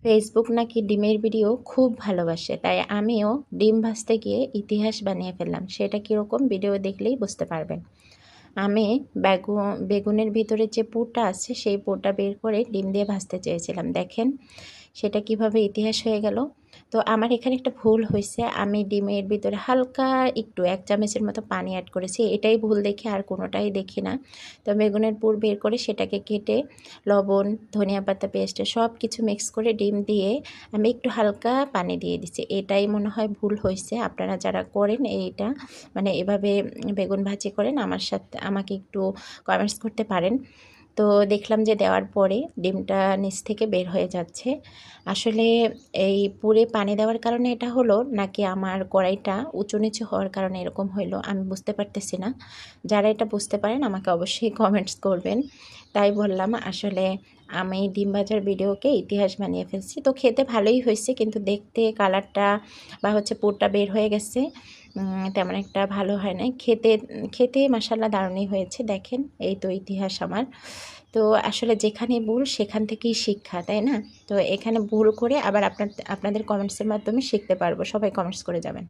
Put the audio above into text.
Facebook নাকি ডিমের video খুব ভালোবাসে, তাই আমিও ডিম ভাজতে গিয়ে ইতিহাস বানিয়ে ফেললাম। সেটা কীরকম ভিডিও দেখলেই বুঝতে পারবেন। আমি বেগুনের ভিতরে যে পুরটা আছে সেই পুরটা বের করে ডিম দিয়ে ভাজতে চেয়েছিলাম। দেখেন সেটা কিভাবে ইতিহাস হয়ে গেল। তো আমার এখানে একটা ভুল হয়েছে, আমি ডিমের ভিতরে হালকা একটু 1 চামচের মতো পানি অ্যাড করেছি। এটাই ভুল দেখি, আর কোনোটাই দেখি না। তো বেগুনের পুর বের করে সেটাকে কেটে লবণ, ধনিয়া পাতা পেস্ট সব কিছু মিক্স করে ডিম দিয়ে আমি একটু হালকা পানি দিয়ে দিচ্ছি। এটাই মনে হয় ভুল হয়েছে। আপনারা যারা করেন এইটা মানে এভাবে বেগুন ভাজি করেন আমাকে একটু কমেন্টস করতে পারেন। তো দেখলাম যে দেওয়ার পরে ডিমটা নিচ থেকে বের হয়ে যাচ্ছে। আসলে এই পুরে পানি দেওয়ার কারণে এটা হলো, নাকি আমার কড়াইটা উঁচু নিচু হওয়ার কারণে এরকম হইলো, আমি বুঝতে পারতেছি না। যারা এটা বুঝতে পারেন আমাকে অবশ্যই কমেন্টস করবেন। তাই বললাম আসলে আমি ডিম ভাজার ভিডিওকে ইতিহাস বানিয়ে ফেলছি। তো খেতে ভালোই হয়েছে, কিন্তু দেখতে কালারটা বা পুরটা বের হয়ে গেছে, তেমন একটা ভালো হয় নাই। খেতে মাশাআল্লাহ দারুণই হয়েছে। দেখেন এই তো ইতিহাস আমার। তো আসলে যেখানে ভুল সেখান থেকেই শিক্ষা, তাই না? তো এখানে ভুল করে আবার আপনাদের কমেন্টসের মাধ্যমে শিখতে পারবো। সবাই কমেন্টস করে যাবেন।